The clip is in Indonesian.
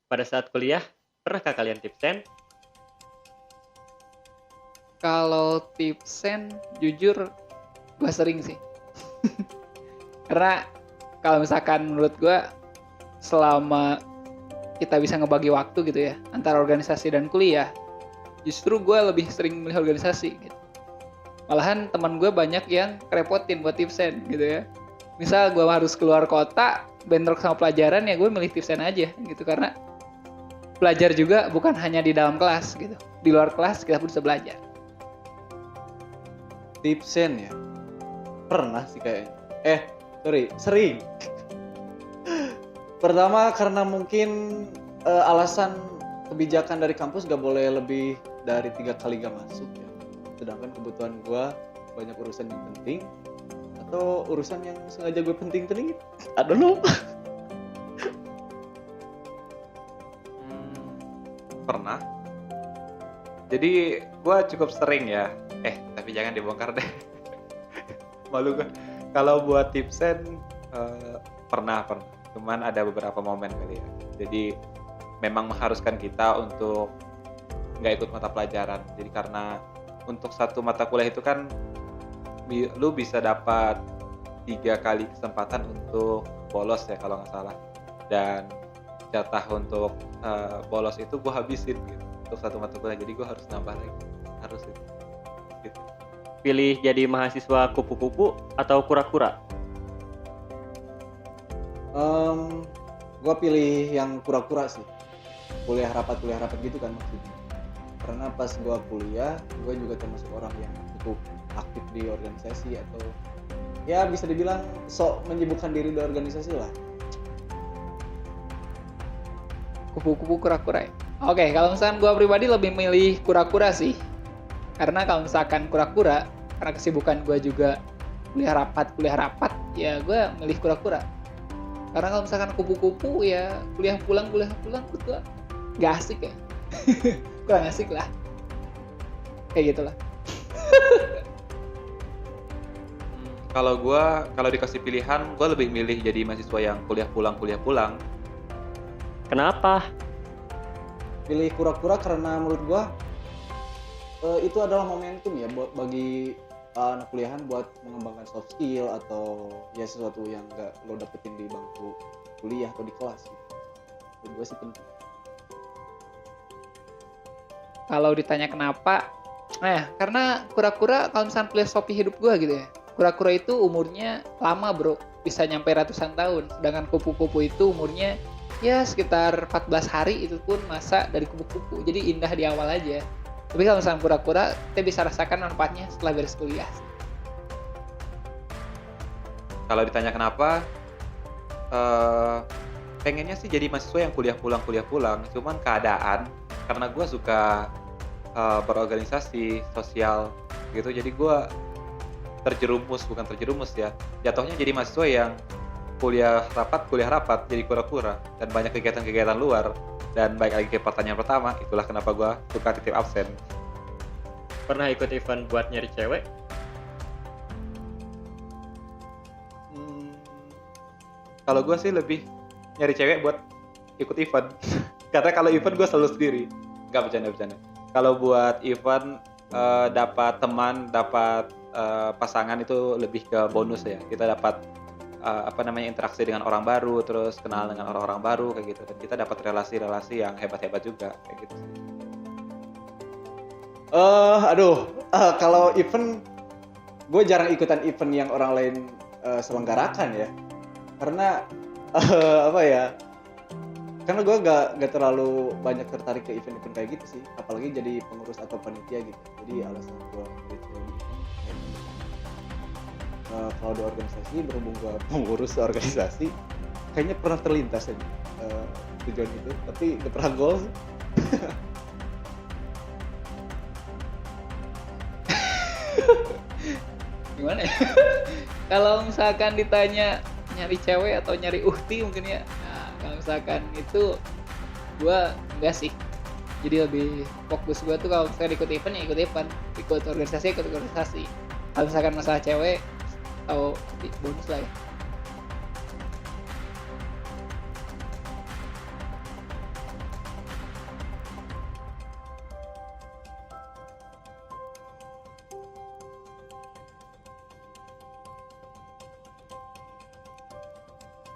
Pada saat kuliah, pernahkah kalian tipsen? Kalau tipsen, jujur gue sering sih. Karena kalau misalkan menurut gue, selama kita bisa ngebagi waktu gitu ya, antara organisasi dan kuliah, justru gue lebih sering milih organisasi gitu. Malahan teman gue banyak yang kerepotin buat tipsen gitu ya. Misal gue harus keluar kota, bentrok sama pelajaran, ya gue milih tipsen aja gitu. Karena belajar juga bukan hanya di dalam kelas gitu. Di luar kelas kita pun bisa belajar. Tipsen ya, pernah sih kayaknya. Sering. Pertama karena mungkin alasan kebijakan dari kampus gak boleh lebih dari 3 kali gak masuk ya. Sedangkan kebutuhan gue banyak urusan yang penting, atau urusan yang sengaja gue penting-pentingin. I don't know. Pernah. Jadi gue cukup sering ya. Tapi jangan dibongkar deh. Malu gue. Kalau buat tipsen pernah. Cuman ada beberapa momen kali ya. Jadi memang mengharuskan kita untuk nggak ikut mata pelajaran. Jadi karena untuk satu mata kuliah itu kan lu bisa dapat 3 kali kesempatan untuk bolos ya kalau nggak salah. Dan jatah untuk bolos itu gue habisin gitu untuk satu mata kuliah, jadi gue harus nambah lagi, harus itu gitu. Pilih jadi mahasiswa kupu-kupu atau kura-kura? Gue pilih yang kura-kura sih, kuliah rapat gitu kan maksudnya. Karena pas gue kuliah, gue juga termasuk orang yang cukup aktif di organisasi, atau ya bisa dibilang sok menyibukkan diri di organisasi lah. Kupu-kupu kura-kura ya. Oke, kalau misalkan gue pribadi lebih milih kura-kura sih. Karena kalau misalkan kura-kura, karena kesibukan gue juga kuliah rapat, ya gue milih kura-kura. Karena kalau misalkan kupu-kupu ya kuliah pulang menurut gue gak asik ya. Kurang asik lah. Kayak gitulah. Kalau dikasih pilihan, gue lebih milih jadi mahasiswa yang kuliah pulang. Kenapa? Pilih kura-kura karena menurut gua itu adalah momentum ya bagi anak kuliahan buat mengembangkan soft skill atau ya sesuatu yang gak lo dapetin di bangku kuliah atau di kelas gitu. Menurut gua sih penting. Kalau ditanya kenapa, karena kura-kura kalau misalkan filosofi hidup gue gitu ya, kura-kura itu umurnya lama bro, bisa nyampe ratusan tahun. Sedangkan kupu-kupu itu umurnya ya sekitar 14 hari, itu pun masa dari kupu-kupu. Jadi indah di awal aja. Tapi kalau misalkan kura-kura, kita bisa rasakan manfaatnya setelah beres kuliah. Kalau ditanya kenapa, pengennya sih jadi mahasiswa yang kuliah pulang. Cuman keadaan, karena gue suka berorganisasi sosial gitu, jadi gue bukan terjerumus ya, jatuhnya jadi mahasiswa yang kuliah rapat jadi kura-kura dan banyak kegiatan luar. Dan baik lagi ke pertanyaan pertama, itulah kenapa gue suka titip absen. Pernah ikut event buat nyari cewek? Kalau gue sih lebih nyari cewek buat ikut event. Karena kalau event gue selalu sendiri. Gak bercanda. Kalau buat event dapat teman, dapat pasangan itu lebih ke bonus ya. Kita dapat interaksi dengan orang baru, terus kenal dengan orang-orang baru kayak gitu. Dan kita dapat relasi-relasi yang hebat-hebat juga kayak gitu sih. Kalau event, gue jarang ikutan event yang orang lain selenggarakan ya. Karena karena gue gak terlalu banyak tertarik ke event-event kayak gitu sih, apalagi jadi pengurus atau panitia gitu. Jadi alasan gue kalau di organisasi, berhubung gue pengurus organisasi, kayaknya pernah terlintas aja tujuan itu, tapi gak pernah goal. Gimana ya? Kalau misalkan ditanya nyari cewek atau nyari uhti mungkin ya. Nah, kalau misalkan itu gue enggak sih. Jadi lebih fokus gue tuh kalau misalkan ikut event ya ikut event, ikut organisasi. Kalau misalkan masalah cewek atau bonus lah ya.